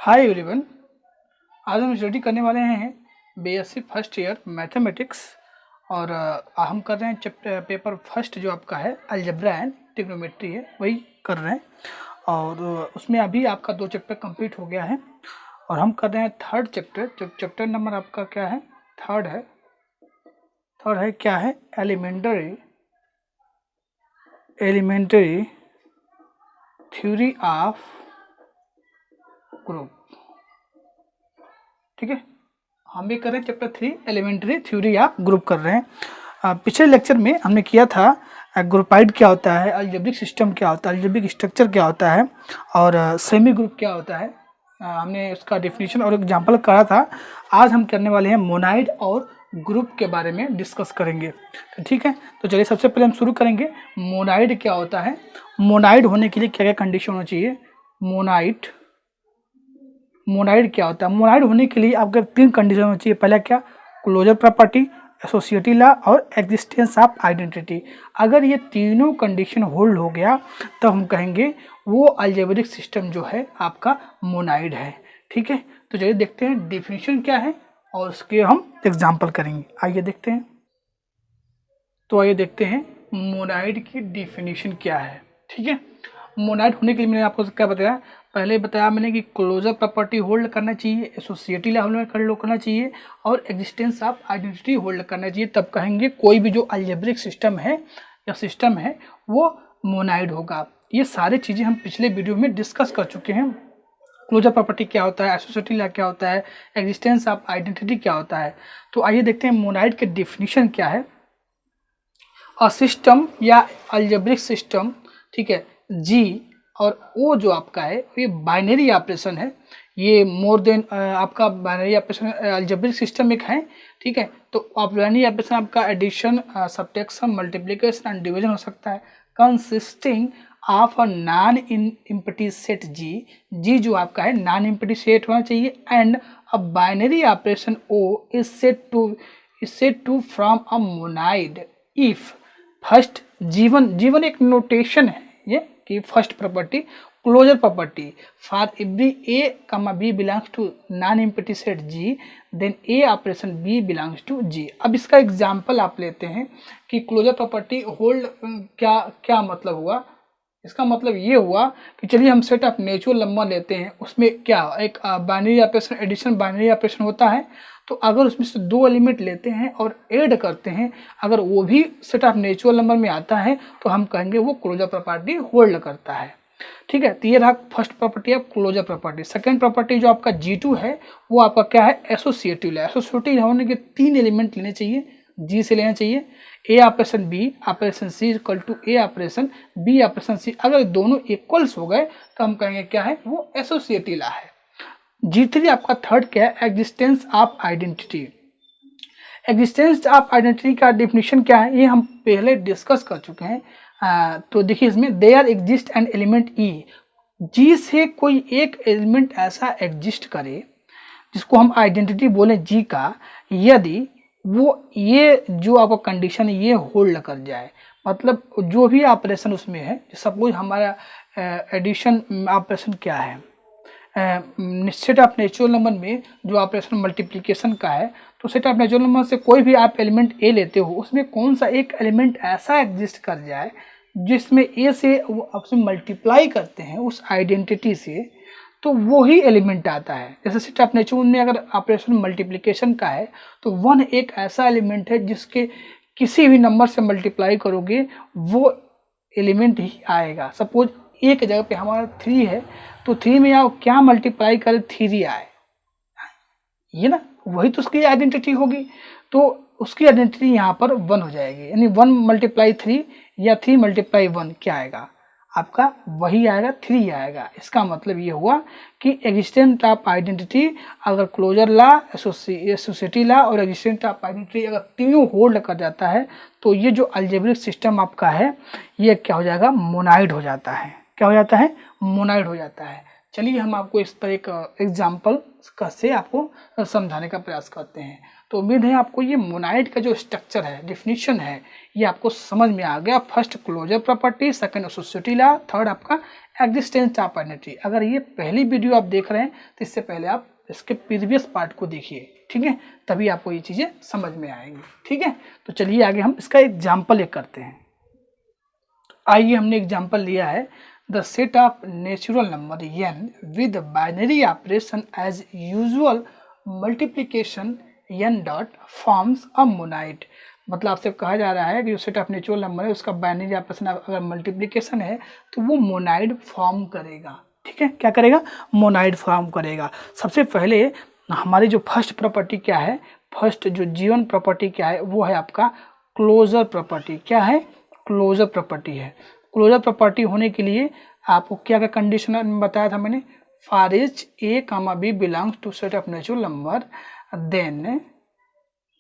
Hi everyone. आज हम study करने वाले हैं बीएससी फर्स्ट ईयर मैथमेटिक्स और हम कर रहे हैं चैप्टर पेपर फर्स्ट जो आपका है अलजेब्रा एंड ट्रिग्नोमेट्री है वही कर रहे हैं। और उसमें अभी आपका 2 चैप्टर कंप्लीट हो गया है और हम कर रहे हैं थर्ड चैप्टर। जो चैप्टर नंबर आपका क्या है, थर्ड है क्या है, एलिमेंट्री थ्योरी ऑफ ग्रुप। ठीक है, हम भी कर रहे हैं chapter 3 elementary theory of group कर रहे हैं। पिछले लेक्चर में हमने किया था ग्रुपाइड क्या होता है, अलजेब्रिक सिस्टम क्या होता है, अलजेब्रिक स्ट्रक्चर क्या होता है और सेमी ग्रुप क्या होता है। हमने उसका डेफिनेशन और एग्जांपल करा था। आज हम करने वाले हैं मोनाइड और ग्रुप के बारे में डिस्कस करेंगे। तो ठीक है, तो चलिए सबसे पहले हम शुरू करेंगे। मोनाइड क्या होता है, मोनाइड होने के लिए क्या क्या कंडीशन होना चाहिए। मोनाइड क्या होता है, मोनाइड होने के लिए आपके 3 कंडीशन होनी चाहिए। पहला क्या, क्लोजर प्रॉपर्टी, एसोसिएटिव लॉ और एग्जिस्टेंस ऑफ आइडेंटिटी। अगर ये तीनों कंडीशन होल्ड हो गया तो हम कहेंगे वो अलजेब्रिक सिस्टम जो है आपका मोनाइड है। ठीक है, तो चलिए देखते हैं डेफिनेशन क्या है और उसके हम एग्जाम्पल करेंगे। आइए देखते हैं। तो आइए देखते हैं मोनाइड की डेफिनेशन क्या है। ठीक है, मोनाइड होने के लिए मैंने आपको क्या बताया, पहले बताया मैंने कि क्लोजर प्रॉपर्टी होल्ड करना चाहिए, एसोसिएटिव लॉ होल्ड करना चाहिए और एग्जिस्टेंस ऑफ आइडेंटिटी होल्ड करना चाहिए। तब कहेंगे कोई भी जो अलजेब्रिक सिस्टम है या सिस्टम है वो मोनाइड होगा। ये सारी चीज़ें हम पिछले वीडियो में डिस्कस कर चुके हैं। क्लोजर प्रॉपर्टी क्या होता है, एसोसिएटिव लॉ क्या होता है, एग्जिस्टेंस ऑफ आइडेंटिटी क्या होता है। तो आइए देखते हैं मोनाइड के डेफिनेशन क्या है। अ सिस्टम या अलजेब्रिक सिस्टम, ठीक है, जी और ओ जो आपका है ये बाइनरी ऑपरेशन है। ये मोर देन आपका बाइनरी ऑपरेशन अलजेब्रिक सिस्टम एक है। ठीक है, तो बाइनरी ऑपरेशन आपका addition, subtraction, multiplication and division हो सकता है। Consisting of a non empty set G जो आपका है नॉन एम्प्टी सेट होना चाहिए and a binary operation O is said to form a monoid if first given एक नोटेशन है ये कि first property closure property for every A comma B belongs to non empty set G then A operation B belongs to G. अब इसका example आप लेते हैं कि क्लोजर प्रॉपर्टी होल्ड क्या मतलब हुआ। इसका मतलब ये हुआ कि चलिए हम सेट ऑफ नेचुरल नंबर लेते हैं, उसमें क्या एक binary operation addition binary operation होता है। तो अगर उसमें से 2 एलिमेंट लेते हैं और ऐड करते हैं, अगर वो भी सेट ऑफ नेचुरल नंबर में आता है तो हम कहेंगे वो क्लोजर प्रॉपर्टी होल्ड करता है। ठीक है, तो ये रहा first property of closure property. Second property जो आपका G2 है वो आपका क्या है, एसोसिएटिव है। एसोसिएटिव होने के 3 एलिमेंट लेने चाहिए, जी से लेना चाहिए। A operation B operation C equal to A operation B operation C. अगर दोनों इक्वल्स हो गए तो हम कहेंगे क्या है, वो एसोसिएटिव लॉ है। G3 आपका थर्ड क्या है, existence of identity. Existence of identity का डेफिनेशन क्या है ये हम पहले डिस्कस कर चुके हैं। तो देखिए इसमें देयर एग्जिस्ट एन एलिमेंट ई, जी से कोई एक एलिमेंट ऐसा एग्जिस्ट करे जिसको हम आइडेंटिटी बोले जी का, यदि वो ये जो आपका कंडीशन है ये होल्ड कर जाए। मतलब जो भी ऑपरेशन उसमें है, सपोज हमारा एडिशन ऑपरेशन क्या है, सेट ऑफ नेचुरल नंबर में जो ऑपरेशन मल्टीप्लिकेशन का है, तो सेट ऑफ नेचुरल नंबर से कोई भी आप एलिमेंट ए लेते हो, उसमें कौन सा एक एलिमेंट ऐसा एग्जिस्ट कर जाए जिसमें ए से वो आपसे मल्टीप्लाई करते हैं उस आइडेंटिटी से, तो वो ही एलिमेंट आता है। जैसे सेट ऑफ नेचुरल में अगर ऑपरेशन मल्टीप्लिकेशन का है तो 1 एक ऐसा एलिमेंट है जिसके किसी भी नंबर से मल्टीप्लाई करोगे वो एलिमेंट ही आएगा। सपोज ए की जगह पे हमारा 3 है तो 3 में आप क्या मल्टीप्लाई करें, 3 आए, ये ना, वही तो उसकी आइडेंटिटी होगी। तो उसकी आइडेंटिटी यहाँ पर 1 हो जाएगी, यानी 1 × 3 या 3 × 1 क्या आएगा आपका, वही आएगा, 3 आएगा। इसका मतलब ये हुआ कि एग्जिस्टेंस ऑफ आइडेंटिटी अगर क्लोजर लॉ, एसोसिएटिव लॉ और एग्जिस्टेंस ऑफ आइडेंटिटी अगर तीनों होल्ड कर जाता है तो ये जो अलजेब्रिक सिस्टम आपका है ये क्या हो जाएगा, मोनाइड हो जाता है। क्या हो जाता है, मोनाइड हो जाता है। चलिए हम आपको इस पर एक एग्जाम्पल से आपको समझाने का प्रयास करते हैं। तो उम्मीद है आपको ये मोनाइड का जो स्ट्रक्चर है, डेफिनेशन है, ये आपको समझ में आ गया। First closure property, second associative law, third आपका एग्जिस्टेंस ऑफ आइडेंटिटी। अगर ये पहली वीडियो आप देख रहे हैं तो इससे पहले आप इसके प्रीवियस पार्ट को देखिए, ठीक है, तभी आपको ये चीज़ें समझ में आएंगी, ठीक है। तो चलिए आगे हम इसका एग्जाम्पल एक करते हैं। आइए, हमने एग्जाम्पल लिया है the set of natural number n with binary operation as usual multiplication n dot forms a monoid. मतलब आपसे कहा जा रहा है कि जो सेट ऑफ नेचुरल नंबर है उसका बाइनरी ऑपरेशन अगर मल्टीप्लिकेशन है तो वो मोनाइड फॉर्म करेगा, ठीक है। क्या करेगा? मोनाइड फॉर्म करेगा। सबसे पहले हमारी जो फर्स्ट प्रॉपर्टी क्या है, फर्स्ट जो जीवन प्रॉपर्टी क्या है, वो है आपका क्लोजर प्रॉपर्टी। क्या है? क्लोजर प्रॉपर्टी है। क्लोजर प्रॉपर्टी होने के लिए आपको क्या क्या कंडीशन बताया था मैंने, for each a comma b belongs to set of natural number then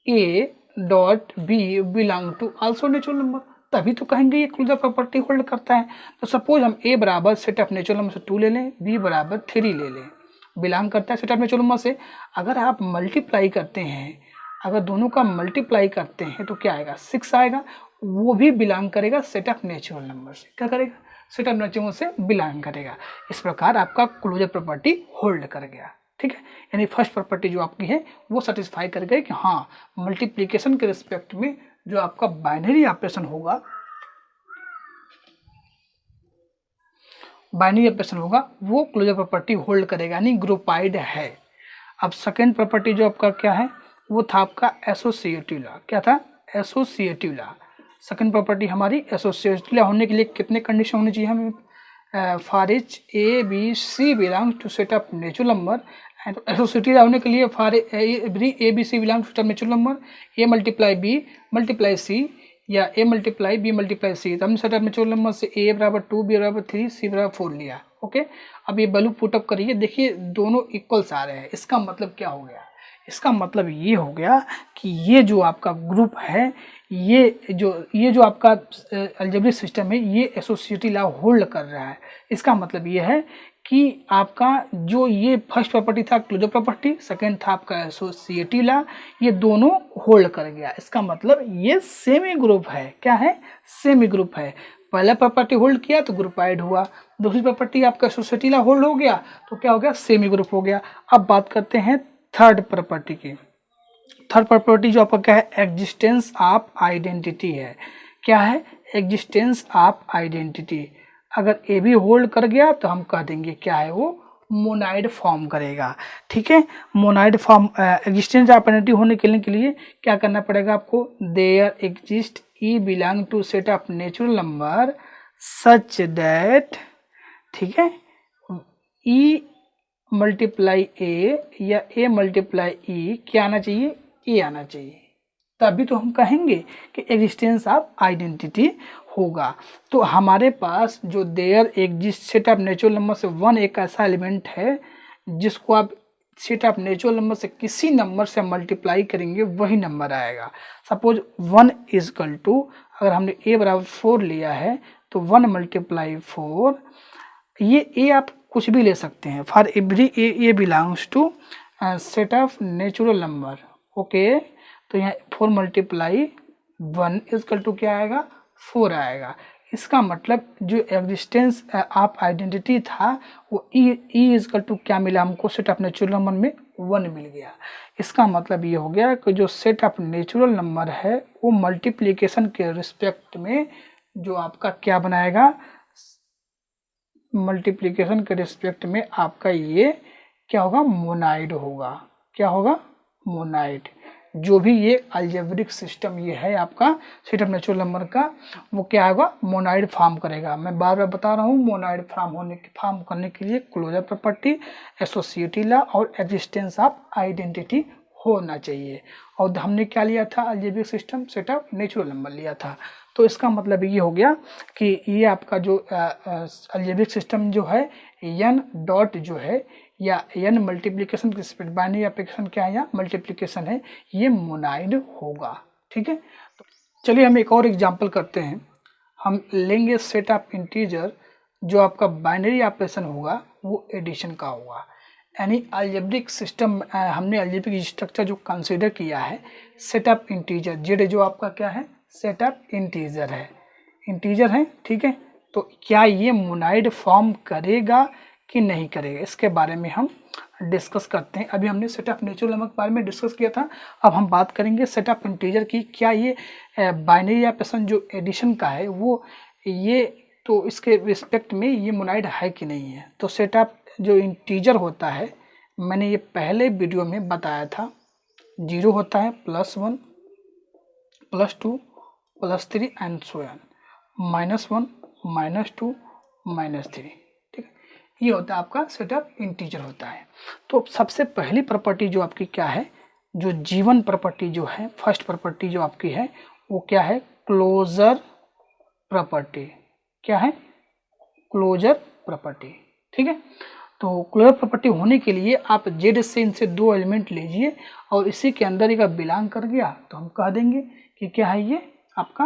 a dot b belong to also natural number, तभी तो कहेंगे ये क्लोजर प्रॉपर्टी होल्ड करता है। तो सपोज हम ए बराबर सेट ऑफ नेचुरल नंबर से 2 ले लें, बी बराबर 3 ले लें, बिलोंग करता है सेट ऑफ नेचुरल नंबर से। अगर आप मल्टीप्लाई करते हैं, अगर दोनों का मल्टीप्लाई करते हैं तो क्या आएगा? 6 आएगा। वो भी बिलोंग करेगा सेट ऑफ नेचुरल नंबर से। क्या करेगा? सेट ऑफ नेचुरल नंबर से बिलोंग करेगा। इस प्रकार आपका क्लोजर प्रॉपर्टी होल्ड कर गया, ठीक है। यानी फर्स्ट प्रॉपर्टी जो आपकी है वो सेटिस्फाई कर गई कि हाँ, मल्टीप्लिकेशन के रिस्पेक्ट में जो आपका बाइनरी ऑपरेशन होगा, वो क्लोजर प्रॉपर्टी होल्ड करेगा, यानी ग्रुपाइड है। अब सेकेंड प्रॉपर्टी जो आपका क्या है, वो था आपका एसोसिएटिव लॉ। क्या था? Associative law. सेकेंड प्रॉपर्टी हमारी एसोसिएटिव लॉ होने के लिए कितने कंडीशन होने चाहिए हमें? For each A B C belongs to set of natural number, and associative law होने के लिए for every A B C belongs to set of natural number, A multiply B multiply C या A multiply B multiply C. तो हमने set of natural number से ए बराबर 2, B बराबर 3, सी बराबर 4 लिया, ओके। अब ये वैल्यू पुटअप करिए, देखिए दोनों इक्वल्स आ रहे हैं। इसका मतलब क्या हो गया? इसका मतलब ये हो गया कि ये जो आपका ग्रुप है, ये जो आपका अलजेब्रिक सिस्टम है, ये एसोसिएटिव लॉ होल्ड कर रहा है। इसका मतलब ये है कि आपका जो ये फर्स्ट प्रॉपर्टी था क्लोजर प्रॉपर्टी, सेकंड था आपका एसोसिएटिव लॉ, ये दोनों होल्ड कर गया। इसका मतलब ये सेमी ग्रुप है। क्या है? सेमी ग्रुप है। पहला प्रॉपर्टी होल्ड किया तो ग्रुपाइड हुआ, दूसरी प्रॉपर्टी आपका एसोसिएटिव लॉ होल्ड हो गया तो क्या हो गया? सेमी ग्रुप हो गया। अब बात करते हैं थर्ड प्रॉपर्टी की। थर्ड प्रॉपर्टी जो आपका क्या है? एग्जिस्टेंस ऑफ आइडेंटिटी है। क्या है? Existence of identity. अगर ए भी होल्ड कर गया तो हम कह देंगे क्या है? वो मोनाइड फॉर्म करेगा, ठीक है। Monoid form existence of identity होने के लिए क्या करना पड़ेगा आपको? There exist e belong to set of natural number such that, ठीक है, ई मल्टीप्लाई ए या ए मल्टीप्लाई ई क्या आना चाहिए? ए आना चाहिए, तभी तो हम कहेंगे कि एग्जिस्टेंस ऑफ आइडेंटिटी होगा। तो हमारे पास जो there exist set of natural number से 1 एक ऐसा एलिमेंट है जिसको आप सेट ऑफ नेचुरल नंबर से किसी नंबर से मल्टीप्लाई करेंगे वही नंबर आएगा। सपोज 1 इजकल टू, अगर हमने ए बराबर 4 लिया है तो 1 मल्टीप्लाई 4, ये ए आप कुछ भी ले सकते हैं। For every a belongs to set of natural number, okay. तो यहाँ 4 मल्टीप्लाई 1 इजकल टू क्या आएगा? 4 आएगा। इसका मतलब जो एग्जिस्टेंस ऑफ आइडेंटिटी था वो ई इजकल टू क्या मिला हमको? सेट ऑफ नेचुरल नंबर में 1 मिल गया। इसका मतलब ये हो गया कि जो सेट ऑफ नेचुरल नंबर है वो मल्टीप्लिकेशन के रिस्पेक्ट में जो आपका क्या बनाएगा? मल्टीप्लिकेशन के रिस्पेक्ट में आपका ये क्या होगा? मोनाइड होगा। क्या होगा? मोनाइड। जो भी ये अलजेब्रिक सिस्टम ये है आपका सेट ऑफ नेचुरल नंबर का, वो क्या होगा? मोनाइड फॉर्म करेगा। मैं बार बार बता रहा हूँ, मोनाइड फॉर्म करने के लिए क्लोजर प्रॉपर्टी, एसोसिएटिव लॉ और एग्जिस्टेंस ऑफ आइडेंटिटी होना चाहिए। और हमने क्या लिया था? Algebraic system set of natural number लिया था। तो इसका मतलब ये हो गया कि ये आपका जो अलजेब्रिक सिस्टम जो है n डॉट जो है या n मल्टीप्लिकेशन की स्पीड बाइनरी एप्लीकेशन क्या है? या मल्टीप्लिकेशन है, ये मोनाइड होगा, ठीक है। तो चलिए हम एक और एग्जांपल करते हैं। हम लेंगे सेट ऑफ इंटीजर, जो आपका बाइनरी ऑपरेशन होगा वो एडिशन का होगा। यानी अलजेब्रिक सिस्टम, हमने अलजेब्रिक स्ट्रक्चर जो कंसीडर किया है सेट ऑफ इंटीजर, जेड जो आपका क्या है सेट ऑफ इंटीजर है, ठीक है। तो क्या ये मोनाइड फॉर्म करेगा कि नहीं करेगा, इसके बारे में हम डिस्कस करते हैं। अभी हमने सेट ऑफ नेचुरल नंबर के बारे में डिस्कस किया था, अब हम बात करेंगे सेट ऑफ इंटीजर की। क्या ये बाइनरी ऑपरेशन जो एडिशन का है वो ये तो इसके रिस्पेक्ट में ये मोनाइड है कि नहीं है। तो सेट ऑफ जो इंटीजर होता है, मैंने ये पहले वीडियो में बताया था, 0 होता है, +1 +2 +3 एंड सो ऑन, -1 -2 -3, ठीक है। ये होता है आपका सेट ऑफ इंटीजर होता है। तो सबसे पहली प्रॉपर्टी जो आपकी क्या है, जो G1 प्रॉपर्टी जो है, फर्स्ट प्रॉपर्टी जो आपकी है वो क्या है, क्लोजर प्रॉपर्टी। क्या है, क्लोजर प्रॉपर्टी, ठीक है। तो क्लोजर प्रॉपर्टी होने के लिए आप जेड से इनसे 2 एलिमेंट लीजिए और इसी के अंदर एक बिलोंग कर गया तो हम कह देंगे कि क्या है, ये आपका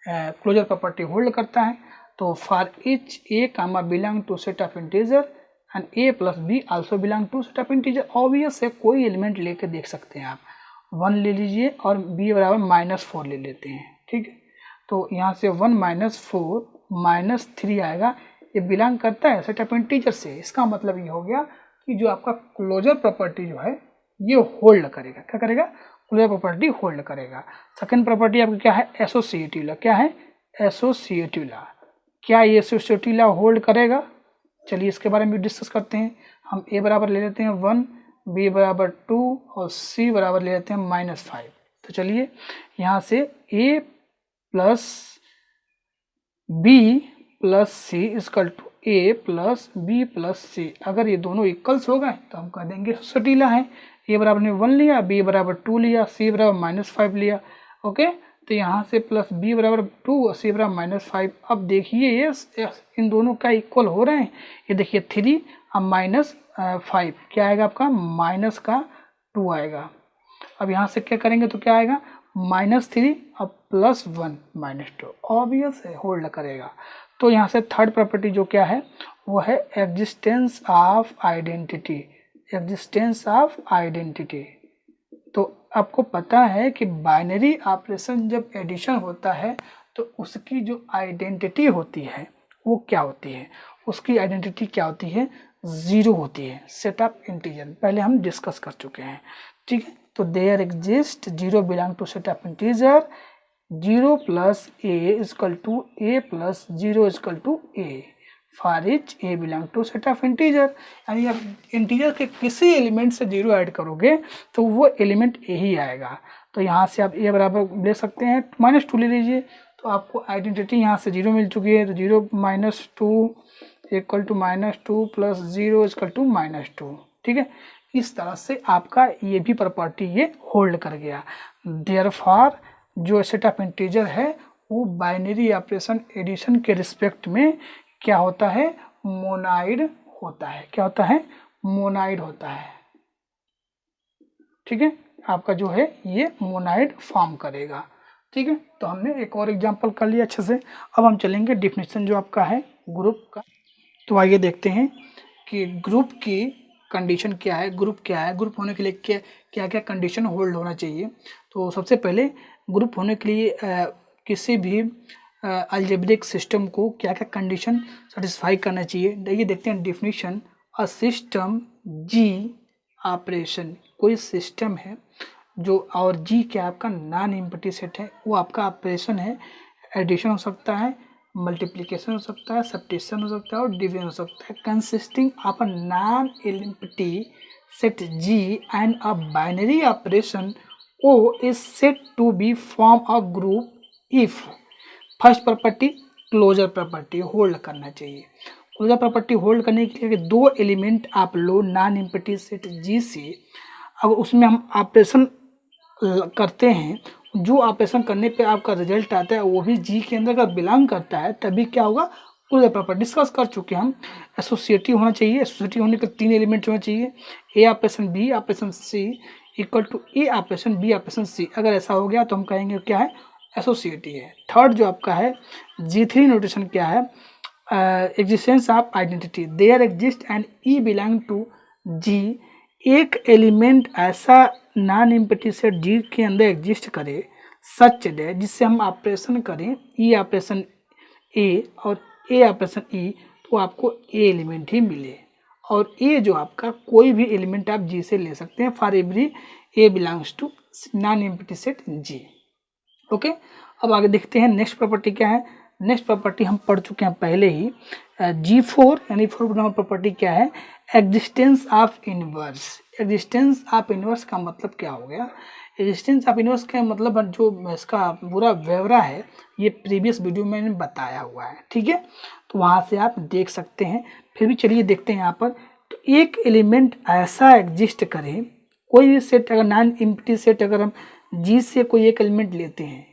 क्लोजर प्रॉपर्टी होल्ड करता है। तो for each a comma belong to set of integer and a plus b also belong to set of integer, obvious है कोई एलिमेंट लेके देख सकते हैं आप, 1 ले लीजिए और b बराबर -4 ले लेते हैं, ठीक है। तो यहाँ से 1 -4 -3 आएगा, ये बिलोंग करता है सेट ऑफ इंटीजर से। इसका मतलब ये हो गया कि जो आपका क्लोजर प्रॉपर्टी जो है ये होल्ड करेगा। क्या करेगा, क्लोजर प्रॉपर्टी होल्ड करेगा। सेकंड प्रॉपर्टी आपकी क्या है, एसोसिएटिव लॉ। क्या है, एसोसिएटिव लॉ। क्या ये एसोसिएटिव लॉ होल्ड करेगा, चलिए इसके बारे में डिस्कस करते हैं। हम a बराबर ले लेते हैं 1, b बराबर 2 और c बराबर ले लेते हैं -5। तो चलिए यहाँ से a plus b plus C equal to A plus B plus C, अगर ये दोनों इक्वल्स हो गए तो हम कह देंगे एसोसिएटिव लॉ है। ए बराबर ने 1 लिया, बी बराबर 2 लिया, सी बराबर -5 लिया, ओके। तो यहाँ से प्लस बी बराबर 2 और सी बराबर -5। अब देखिए ये इन दोनों का इक्वल हो रहे हैं, ये देखिए 3 अब -5 क्या आएगा आपका, -2 आएगा। अब यहाँ से क्या करेंगे तो क्या आएगा, -3 अब +1 -2, ऑब्वियस है होल्ड करेगा। तो यहाँ से थर्ड प्रॉपर्टी जो क्या है वो है existence of identity, existence of identity. तो आपको पता है कि बाइनरी ऑपरेशन जब एडिशन होता है तो उसकी जो आइडेंटिटी होती है वो क्या होती है, उसकी आइडेंटिटी क्या होती है, 0 होती है, सेट ऑफ इंटीजर। पहले हम डिस्कस कर चुके हैं, ठीक है। तो there exist 0 belong to set of integer, 0 plus a equal to a plus 0 equal to a for each a belong to set of integer. यानी आप इंटीजर के किसी एलिमेंट से 0 ऐड करोगे तो वो एलिमेंट a ही आएगा। तो यहाँ से आप a बराबर ले सकते हैं, -2 ले लीजिए तो आपको आइडेंटिटी यहाँ से 0 मिल चुकी है। तो 0 -2 equal to -2 plus 0 equal to -2, ठीक है। इस तरह से आपका ये भी प्रॉपर्टी ये होल्ड कर गया। देयरफॉर जो सेट ऑफ इंटीजर है वो बाइनरी ऑपरेशन एडिशन के रिस्पेक्ट में क्या होता है, मोनाइड होता है। क्या होता है, मोनाइड होता है, ठीक है। आपका जो है ये मोनाइड फॉर्म करेगा, ठीक है। तो हमने एक और एग्जांपल कर लिया अच्छे से। अब हम चलेंगे डिफिनेशन जो आपका है ग्रुप का। तो आइए देखते हैं कि ग्रुप की कंडीशन क्या है, ग्रुप क्या है, ग्रुप होने के लिए क्या क्या कंडीशन होल्ड होना चाहिए। तो सबसे पहले ग्रुप होने के लिए किसी भी अलजेब्रिक सिस्टम को क्या क्या कंडीशन सेटिस्फाई करना चाहिए। ये देखते हैं definition, a system G operation, कोई सिस्टम है जो, और जी क्या आपका नॉन एम्प्टी सेट है, वो आपका ऑपरेशन है। एडिशन हो सकता है, मल्टीप्लिकेशन हो सकता है, सब्ट्रैक्शन हो सकता है और डिवीजन हो सकता है। Consisting of a non empty set G and a binary operation O is said to be form a group if first property closure property hold करना चाहिए। क्लोजर प्रॉपर्टी होल्ड करने के लिए 2 एलिमेंट आप लो नॉन एम्प्टी सेट जी से, अब उसमें हम ऑपरेशन करते हैं, जो ऑपरेशन करने पे आपका रिजल्ट आता है वो भी जी के अंदर अगर बिलोंग करता है तभी क्या होगा, क्लोजर प्रॉपर्टी। डिस्कस कर चुके हम। एसोसिएटिव होना चाहिए, एसोसिएटिव होने के 3 एलिमेंट होना चाहिए, A operation B operation C equal to A operation B operation C. अगर ऐसा हो गया तो हम कहेंगे क्या है, एसोसिएटिव है। थर्ड जो आपका है G3 नोटेशन क्या है, existence of identity, there exist and E belong to G एक एलिमेंट ऐसा नॉन एम्प्टी सेट जी के अंदर एग्जिस्ट करे सच डे जिससे हम ऑपरेशन करें ई ऑपरेशन ए और ए ऑपरेशन ई तो आपको ए एलिमेंट ही मिले और ए जो आपका कोई भी एलिमेंट आप जी से ले सकते हैं for every a belongs to non empty set G. Okay, अब आगे देखते हैं नेक्स्ट प्रॉपर्टी क्या है। नेक्स्ट प्रॉपर्टी हम पढ़ चुके हैं पहले ही। G4 यानी फोर्थ प्रॉपर्टी क्या है, existence of inverse. Existence of inverse का मतलब क्या हो गया, एग्जिस्टेंस ऑफ इनवर्स का मतलब जो इसका पूरा ब्यौरा है ये प्रीवियस वीडियो में मैंने बताया हुआ है, ठीक है, तो वहाँ से आप देख सकते हैं। फिर भी चलिए देखते हैं यहाँ पर। तो एक एलिमेंट ऐसा एग्जिस्ट करे, कोई भी सेट अगर नॉन एम्प्टी सेट अगर हम जी से कोई एक एलिमेंट लेते हैं,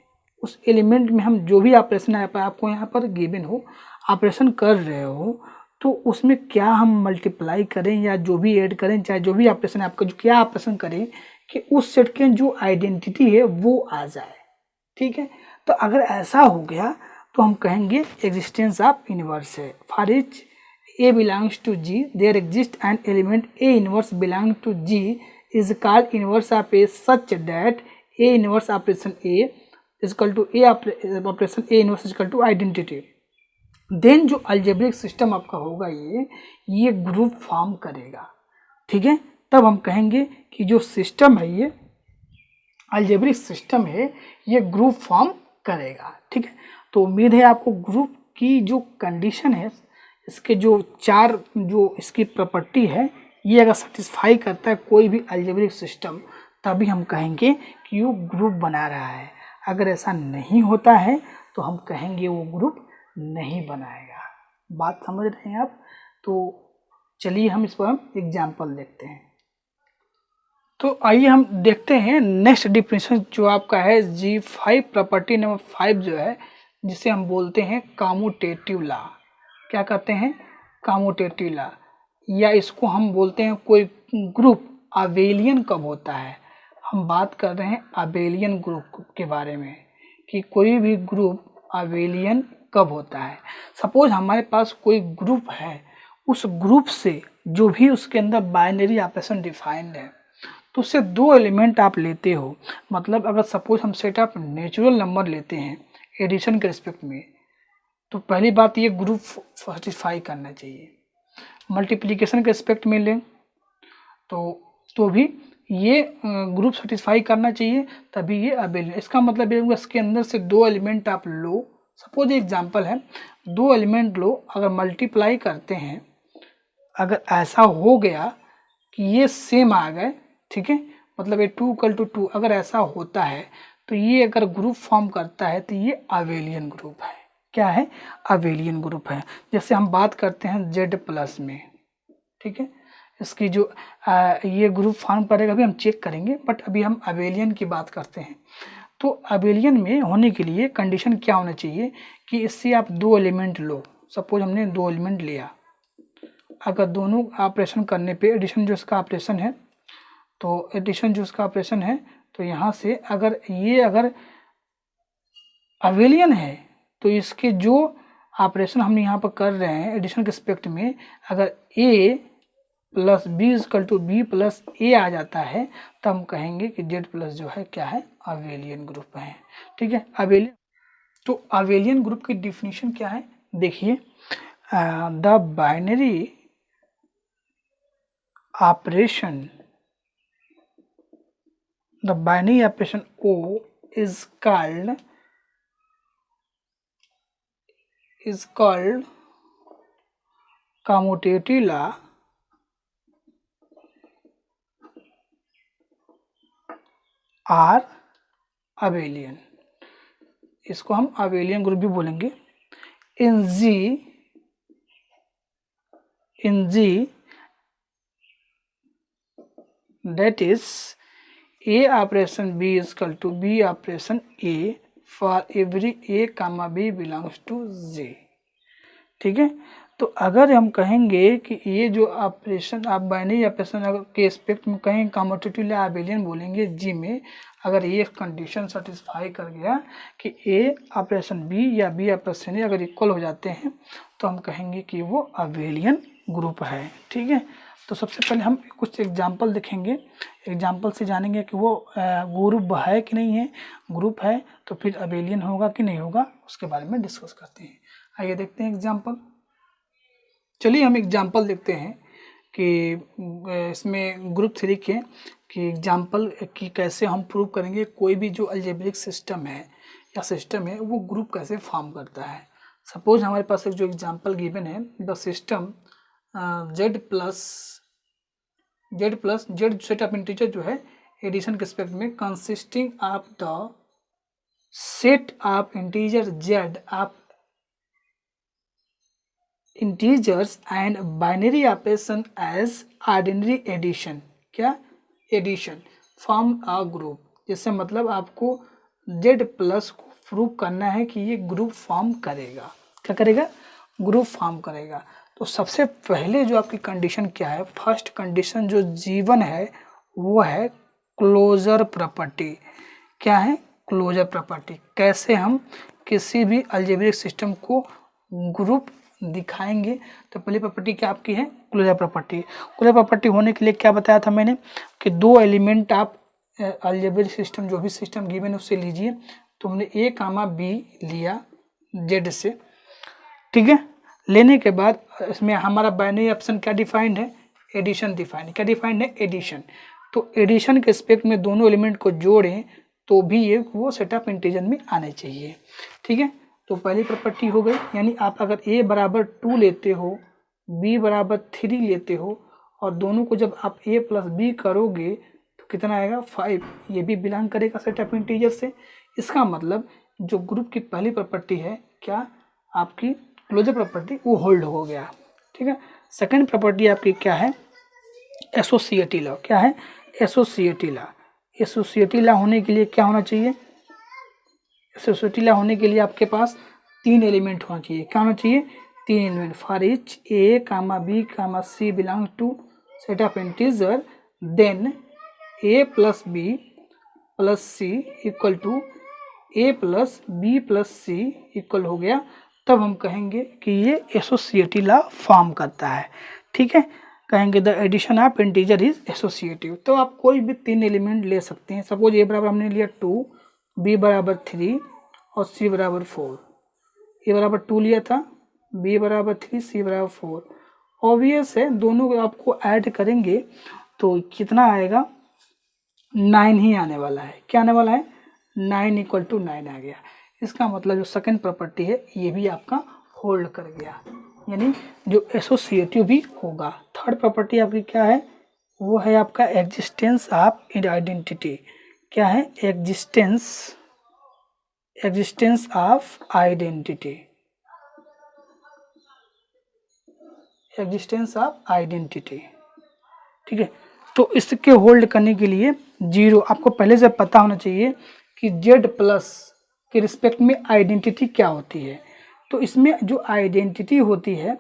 उस एलिमेंट में हम जो भी ऑपरेशन आपको यहाँ पर गिवन हो ऑपरेशन कर रहे हो तो उसमें क्या हम मल्टीप्लाई करें या जो भी ऐड करें, चाहे जो भी ऑपरेशन आपका जो क्या ऑपरेशन करें कि उस सेट के जो आइडेंटिटी है वो आ जाए, ठीक है। तो अगर ऐसा हो गया तो हम कहेंगे एग्जिस्टेंस ऑफ इनवर्स है। For each a belongs to G there exist an element a inverse belong to G is called inverse of a such that a inverse operation a equal to A operation a inverse equal to identity. Then जो algebraic system आपका होगा ये group form करेगा, ठीक है। तब हम कहेंगे कि जो सिस्टम है ये अलजेब्रिक सिस्टम है ये ग्रुप फॉर्म करेगा, ठीक है। तो उम्मीद है आपको ग्रुप की जो कंडीशन है इसके जो चार जो इसकी प्रॉपर्टी है ये अगर सेटिस्फाई करता है कोई भी अलजेब्रिक सिस्टम तभी हम कहेंगे कि वो ग्रुप बना रहा है। अगर ऐसा नहीं होता है तो हम कहेंगे वो ग्रुप नहीं बनाएगा। बात समझ रहे हैं आप? तो चलिए हम इस पर हम एग्जाम्पल देखते हैं। तो आइए हम देखते हैं नेक्स्ट डिफिनेशन जो आपका है G5 प्रॉपर्टी नंबर 5 जो है जिसे हम बोलते हैं कम्यूटेटिव लॉ। क्या कहते हैं? कम्यूटेटिव लॉ, या इसको हम बोलते हैं कोई ग्रुप अबेलियन कब होता है। हम बात कर रहे हैं अबेलियन ग्रुप के बारे में कि कोई भी ग्रुप अबेलियन कब होता है। सपोज हमारे पास कोई ग्रुप है, उस ग्रुप से जो भी उसके अंदर बाइनरी ऑपरेशन डिफाइंड है तो उससे दो एलिमेंट आप लेते हो। मतलब अगर सपोज हम सेट ऑफ नेचुरल नंबर लेते हैं एडिशन के रिस्पेक्ट में तो पहली बात ये ग्रुप सेटिस्फाई करना चाहिए। मल्टीप्लिकेशन के रिस्पेक्ट में लें तो भी ये ग्रुप सेटिस्फाई करना चाहिए तभी ये अबेलियन। इसका मतलब ये इसके अंदर से दो एलिमेंट आप लो। सपोज एग्जांपल है, दो एलिमेंट लो, अगर मल्टीप्लाई करते हैं, अगर ऐसा हो गया कि ये सेम आ गए, ठीक है, मतलब ये 2 = 2 अगर ऐसा होता है तो ये अगर ग्रुप फॉर्म करता है तो ये अबेलियन ग्रुप है। क्या है? अबेलियन ग्रुप है। जैसे हम बात करते हैं Z+ में, ठीक है, इसकी जो ये ग्रुप फॉर्म करेगा अभी हम चेक करेंगे, बट अभी हम अबेलियन की बात करते हैं। तो अबेलियन में होने के लिए कंडीशन क्या होना चाहिए कि इससे आप दो एलिमेंट लो। सपोज हमने दो एलिमेंट लिया, अगर दोनों ऑपरेशन करने पे एडिशन जो इसका ऑपरेशन है तो एडिशन जो इसका ऑपरेशन है तो यहाँ से अगर ये अगर अबेलियन है तो इसके जो ऑपरेशन हम यहाँ पर कर रहे हैं एडिशन के रिस्पेक्ट में, अगर A + B = B + A आ जाता है तो हम कहेंगे कि Z+ जो है क्या है? अबेलियन ग्रुप है, ठीक है। अबेलियन, तो अबेलियन ग्रुप की डिफिनीशन क्या है देखिए, the binary operation O is called commutative law or abelian। इसको हम अबेलियन ग्रुप भी बोलेंगे। इन G that is A operation B = B operation A for every A, B belongs to J, ठीक है। तो अगर हम कहेंगे कि ये जो ऑपरेशन आप बाइनरी ऑपरेशन के एस्पेक्ट में कहें कम्यूटेटिव लॉ अबेलियन बोलेंगे जी में, अगर ये कंडीशन सेटिस्फाई कर गया कि A ऑपरेशन B या B ऑपरेशन A अगर इक्वल हो जाते हैं तो हम कहेंगे कि वो अबेलियन ग्रुप है, ठीक है। तो सबसे पहले हम कुछ एग्जाम्पल देखेंगे, एग्जाम्पल से जानेंगे कि वो ग्रुप है कि नहीं है, ग्रुप है तो फिर अबेलियन होगा कि नहीं होगा, उसके बारे में डिस्कस करते हैं। आइए देखते हैं एग्जाम्पल। चलिए हम एग्जाम्पल देखते हैं कि इसमें ग्रुप 3 के कि एग्जाम्पल की कैसे हम प्रूव करेंगे कोई भी जो अलजेब्रिक सिस्टम है या सिस्टम है वो ग्रुप कैसे फॉर्म करता है। सपोज हमारे पास एक जो एग्जाम्पल गिवन है, the system Z set of integer जो है एडिशन के रिस्पेक्ट में consisting of the set of integer Z of integers and binary operation as ordinary addition. क्या एडिशन फॉर्म अ ग्रुप, जिससे मतलब आपको जेड प्लस को प्रूव करना है कि ये ग्रुप फॉर्म करेगा। क्या करेगा? ग्रुप फॉर्म करेगा। तो सबसे पहले जो आपकी कंडीशन क्या है, फर्स्ट कंडीशन जो G1 है वो है क्लोजर प्रॉपर्टी। क्या है? Closure property. कैसे हम किसी भी अलजेब्रिक सिस्टम को ग्रुप दिखाएंगे, तो पहली प्रॉपर्टी क्या आपकी है? Closure property. क्लोजर प्रॉपर्टी होने के लिए क्या बताया था मैंने कि दो एलिमेंट आप अलजेब्रिक सिस्टम जो भी सिस्टम गिवन है उससे लीजिए। तो हमने A, B लिया जेड से, ठीक है। लेने के बाद इसमें हमारा बाइनरी ऑप्शन क्या डिफाइंड है? Addition defined. क्या डिफाइंड है? एडिशन। तो एडिशन के एस्पेक्ट में दोनों एलिमेंट को जोड़ें तो भी ये वो सेट ऑफ इंटीजर में आने चाहिए, ठीक है। तो पहली प्रॉपर्टी हो गई, यानी आप अगर A बराबर 2 लेते हो, B बराबर 3 लेते हो और दोनों को जब आप A प्लस B करोगे तो कितना आएगा? 5। ये भी बिलोंग करेगा सेट ऑफ इंटीजर से। इसका मतलब जो ग्रुप की पहली प्रॉपर्टी है क्या आपकी क्लोजर प्रॉपर्टी, वो होल्ड हो गया, ठीक है। सेकंड प्रॉपर्टी आपकी क्या है? Associative law. क्या है? Associative law. एसोसिएटिव लॉ होने के लिए क्या होना चाहिए? एसोसिएटिव लॉ होने के लिए आपके पास 3 एलिमेंट होना चाहिए। क्या होना चाहिए? 3 element. For each A, B, C belong to set of integer, then A plus B plus C equal to A plus B plus C equal हो गया, तब हम कहेंगे कि ये एसोसिएटिव लॉ फॉर्म करता है, ठीक है। कहेंगे the addition of integer is associative. तो आप कोई भी 3 एलिमेंट ले सकते हैं। सपोज A बराबर हमने लिया 2, B बराबर 3 और C बराबर 4। A बराबर 2 लिया था, B बराबर 3, C बराबर 4। ऑब्वियस है दोनों को आपको ऐड करेंगे तो कितना आएगा? 9 ही आने वाला है। क्या आने वाला है? 9 इक्वल टू 9 आ गया। इसका मतलब जो सेकंड प्रॉपर्टी है ये भी आपका होल्ड कर गया, यानी जो एसोसिएटिव भी होगा। थर्ड प्रॉपर्टी आपकी क्या है? वो है आपका एग्जिस्टेंस ऑफ आइडेंटिटी। क्या है? Existence of identity. Existence of identity, ठीक है। तो इसके होल्ड करने के लिए 0 आपको पहले से पता होना चाहिए कि जेड प्लस के रिस्पेक्ट में आइडेंटिटी क्या होती है। तो इसमें जो आइडेंटिटी होती है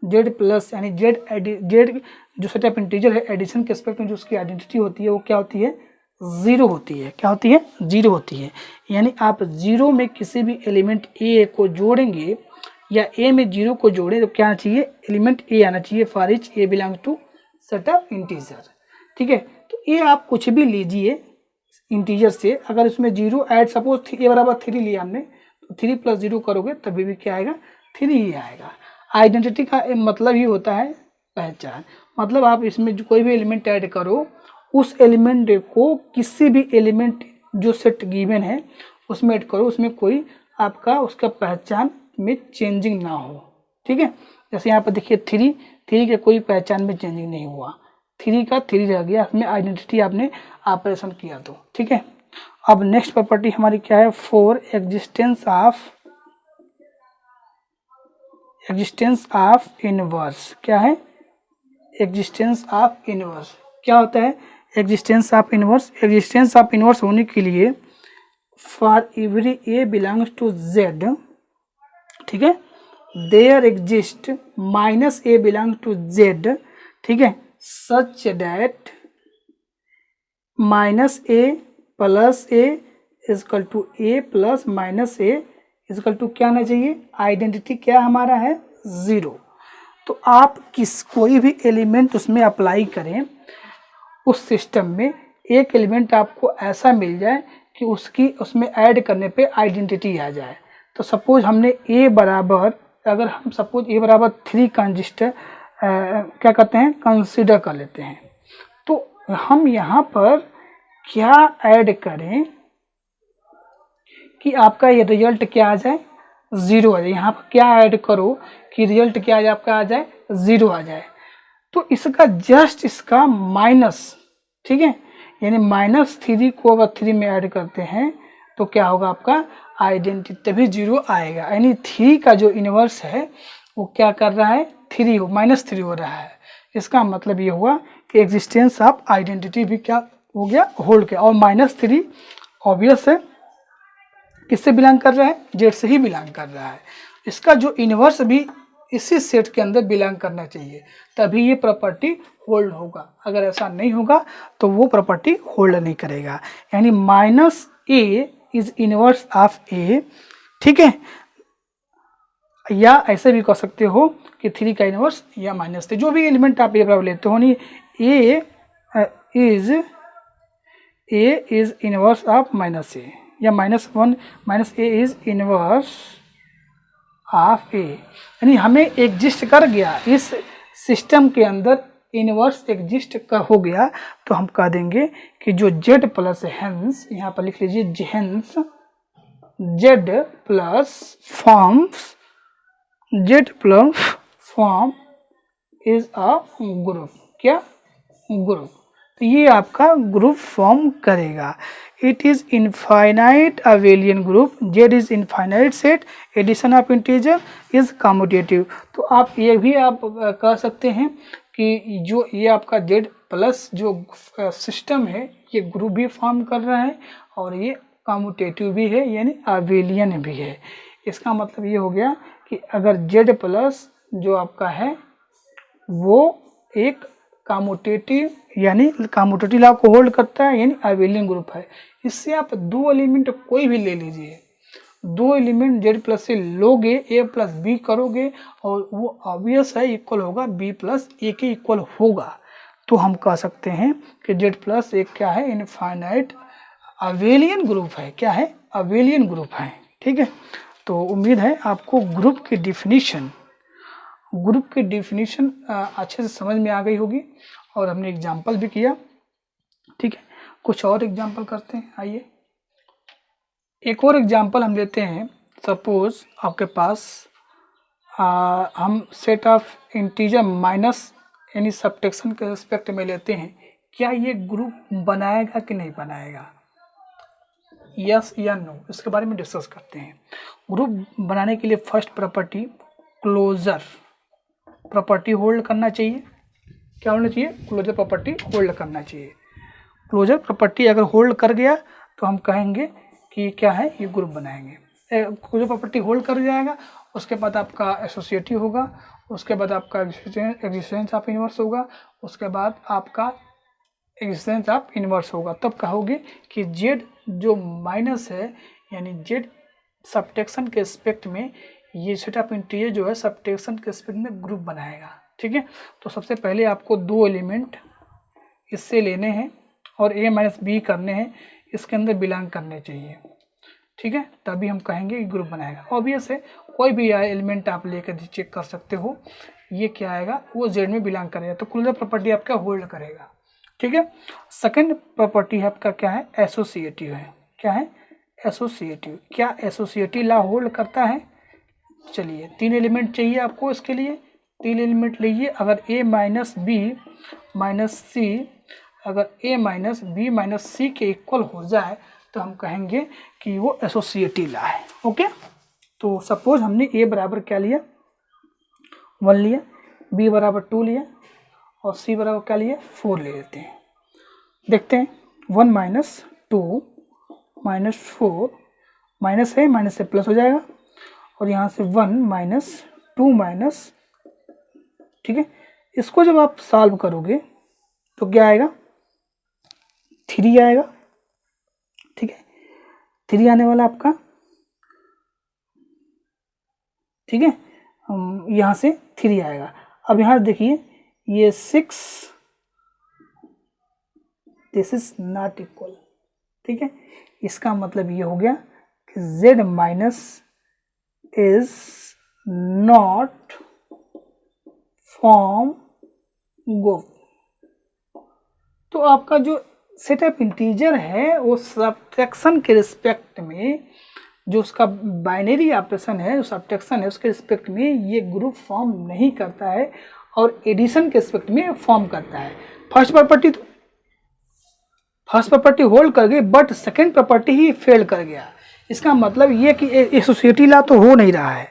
जेड प्लस, यानी जेड जो सेट ऑफ इंटीजर है एडिशन के रिस्पेक्ट में जो उसकी आइडेंटिटी होती है वो क्या होती है? 0 होती है। क्या होती है? 0 होती है। यानी आप 0 में किसी भी एलिमेंट A को जोड़ेंगे या A में 0 को जोड़े तो क्या आना चाहिए? एलिमेंट A आना चाहिए। For each A belong to set of integer, ठीक है। तो ये आप कुछ भी लीजिए इंटीजर से, अगर इसमें 0 ऐड, सपोज A बराबर 3 लिया हमने, तो 3 प्लस 0 करोगे तभी भी क्या आएगा? 3 ही आएगा। आइडेंटिटी का मतलब ही होता है पहचान। मतलब आप इसमें जो कोई भी एलिमेंट ऐड करो, उस एलिमेंट को किसी भी एलिमेंट जो सेट गिवन है उसमें ऐड करो, उसमें कोई आपका उसका पहचान में चेंजिंग ना हो, ठीक है। जैसे यहाँ पर देखिए 3 के कोई पहचान में चेंजिंग नहीं हुआ, 3 का 3 रह गया, उसमें आइडेंटिटी आपने ऑपरेशन किया तो, ठीक है। अब नेक्स्ट प्रॉपर्टी हमारी क्या है? 4 एग्जिस्टेंस ऑफ इनवर्स। क्या है? Existence of inverse. क्या होता है existence of inverse? Existence of inverse होने के लिए for every A belongs to Z, ठीक है, there exist minus A belong to Z, ठीक है, such that minus A plus A equal to A plus minus A equal to क्या आना चाहिए? आइडेंटिटी क्या हमारा है? 0। तो आप कोई भी एलिमेंट उसमें अप्लाई करें, उस सिस्टम में एक एलिमेंट आपको ऐसा मिल जाए कि उसमें ऐड करने पे आइडेंटिटी आ जाए। तो सपोज हमने अगर हम सपोज a बराबर 3 ट्रांजिस्टर क्या कहते हैं कंसीडर कर लेते हैं, तो हम यहाँ पर क्या ऐड करें कि आपका ये रिजल्ट क्या आ जाए, 0 आ जाए। यहाँ पर क्या ऐड करो कि रिजल्ट क्या आ जाए, आपका आ जाए 0 आ जाए। तो इसका माइनस, ठीक है, यानी -3 को अगर 3 में ऐड करते हैं तो क्या होगा, आपका आइडेंटिटी तभी 0 आएगा। यानी 3 का जो इनवर्स है वो क्या कर रहा है, -3 हो रहा है। इसका मतलब ये हुआ कि एग्जिस्टेंस ऑफ आइडेंटिटी भी क्या हो गया, होल्ड किया। और -3 ऑब्वियस है किससे बिलोंग कर रहा है, जेड से ही बिलोंग कर रहा है। इसका जो इनवर्स भी इसी सेट के अंदर बिलोंग करना चाहिए, तभी ये प्रॉपर्टी होल्ड होगा। अगर ऐसा नहीं होगा तो वो प्रॉपर्टी होल्ड नहीं करेगा। यानी -a is inverse of a, ठीक है, या ऐसे भी कह सकते हो कि 3 का इनवर्स या -3, जो भी एलिमेंट आप ये लेते हो। नहीं, a is inverse of -a या -1 -a is inverse of a, यानी हमें एग्जिस्ट कर गया इस सिस्टम के अंदर, इनवर्स एग्जिस्ट हो गया, तो हम कह देंगे कि जो z प्लस हेंस, यहाँ पर लिख लीजिए hence z plus form is a group. क्या, ग्रुप। तो ये आपका ग्रुप फॉर्म करेगा। It is infinite abelian group, z is infinite set, addition of integer is commutative. तो आप ये भी आप कह सकते हैं कि जो ये आपका z प्लस जो सिस्टम है ये ग्रुप भी फॉर्म कर रहा है और ये कम्यूटेटिव भी है, यानी अबेलियन भी है। इसका मतलब ये हो गया कि अगर z प्लस जो आपका है वो एक कम्यूटेटिव, यानी कम्यूटेटिव लॉ को होल्ड करता है, यानी अबेलियन ग्रुप है। इससे आप दो एलिमेंट कोई भी ले लीजिए, दो एलिमेंट z प्लस से लोगे, a प्लस बी करोगे और वो ऑब्वियस है इक्वल होगा b प्लस a के इक्वल होगा। तो हम कह सकते हैं कि z प्लस एक क्या है, इनफाइनाइट अबेलियन ग्रुप है। क्या है, अबेलियन ग्रुप है। ठीक है, तो उम्मीद है आपको ग्रुप की डिफिनीशन अच्छे से समझ में आ गई होगी और हमने एग्जाम्पल भी किया। ठीक है, कुछ और एग्जाम्पल करते हैं। आइए एक और एग्जाम्पल हम लेते हैं। सपोज आपके पास हम सेट ऑफ इंटीजर माइनस यानी सब्ट्रैक्शन के रिस्पेक्ट में लेते हैं। क्या ये ग्रुप बनाएगा कि नहीं बनाएगा, यस या नो, इसके बारे में डिस्कस करते हैं। ग्रुप बनाने के लिए first property closure property hold करना चाहिए। क्या होना चाहिए, क्लोजर प्रॉपर्टी होल्ड करना चाहिए। क्लोजर प्रॉपर्टी अगर होल्ड कर गया तो हम कहेंगे कि क्या है, ये ग्रुप बनाएंगे। क्लोजर प्रॉपर्टी होल्ड कर जाएगा, उसके बाद आपका एसोसिएटिव होगा, उसके बाद आपका एग्जिस्टेंस ऑफ इनवर्स होगा, उसके बाद आपका एग्जिस्टेंस ऑफ इनवर्स होगा। तब कहोगे कि जेड जो माइनस है, यानी जेड सब्ट्रैक्शन के एस्पेक्ट में ये सेट ऑफ इंटीजर जो है सब्ट्रैक्शन के एस्पेक्ट में ग्रुप बनाएगा। ठीक है, तो सबसे पहले आपको दो एलिमेंट इससे लेने हैं और a माइनस बी करने हैं, इसके अंदर बिलोंग करने चाहिए। ठीक है, तभी हम कहेंगे कि ग्रुप बनाएगा। ऑब्वियस है, कोई भी एलिमेंट आप लेकर चेक कर सकते हो, ये क्या आएगा, वो जेड में बिलोंग करेगा, तो क्लोजर प्रॉपर्टी आपका होल्ड करेगा। ठीक है, सेकंड प्रॉपर्टी आपका क्या है, एसोसिएटिव है। क्या है, एसोसिएटिव। क्या एसोसिएटिव लॉ होल्ड करता है। चलिए, तीन एलिमेंट चाहिए आपको, इसके लिए तीन एलिमेंट लीजिए। अगर a माइनस बी माइनस सी, अगर a माइनस बी माइनस सी के इक्वल हो जाए तो हम कहेंगे कि वो एसोसिएटिव लॉ है। ओके, तो सपोज हमने a बराबर क्या लिया, 1 लिया, b बराबर 2 लिया और c बराबर क्या लिया, 4 ले लेते हैं। देखते हैं, 1 माइनस 2 माइनस 4, माइनस है, माइनस से प्लस हो जाएगा और यहाँ से 1 माइनस 2 माइनस, ठीक है, इसको जब आप सॉल्व करोगे तो क्या आएगा, 3 आएगा। ठीक है, 3 आने वाला आपका, ठीक है, यहाँ से 3 आएगा। अब यहाँ देखिए ये 6 दिस इज नॉट इक्वल, ठीक है। इसका मतलब ये हो गया कि z minus is not from group. तो आपका जो सेट ऑफ इंटीजर है वो सब्ट्रैक्शन के रिस्पेक्ट में, जो उसका बाइनरी ऑपरेशन है, जो सब्ट्रैक्शन है उसके रिस्पेक्ट में ये ग्रुप फॉर्म नहीं करता है और एडिशन के रिस्पेक्ट में फॉर्म करता है। फर्स्ट प्रॉपर्टी होल्ड कर गई but second property he fail कर गया। इसका मतलब ये कि एसोसिएटिव लॉ तो हो नहीं रहा है,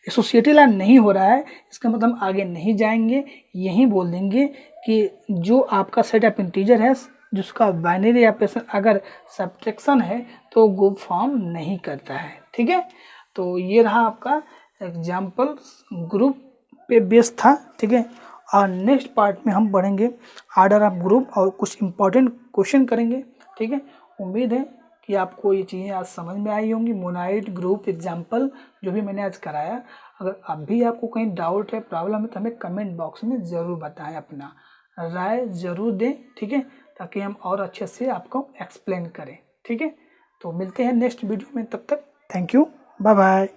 एसोसिएटिव लॉ नहीं हो रहा है, इसका मतलब हम आगे नहीं जाएंगे, यही बोल देंगे कि जो आपका सेट ऑफ इंटीजर है जिसका बाइनरी ऑपरेशन अगर सब्ट्रैक्शन है तो ग्रुप फॉर्म नहीं करता है, ठीक है। तो ये रहा आपका एग्जाम्पल, ग्रुप पे बेस था, ठीक है। और नेक्स्ट पार्ट में हम पढ़ेंगे ऑर्डर ऑफ ग्रुप और कुछ इंपॉर्टेंट क्वेश्चन करेंगे, ठीक है। उम्मीद है कि आपको ये चीज़ें आज समझ में आई होंगी। मोनाइड ग्रुप एग्जाम्पल जो भी मैंने आज कराया, अगर अभी आपको कहीं डाउट है, प्रॉब्लम है तो हमें कमेंट बॉक्स में ज़रूर बताएं, अपना राय ज़रूर दें, ठीक है, ताकि हम और अच्छे से आपको एक्सप्लेन करें, ठीक है। तो मिलते हैं नेक्स्ट वीडियो में, तब तक थैंक यू, बाय बाय।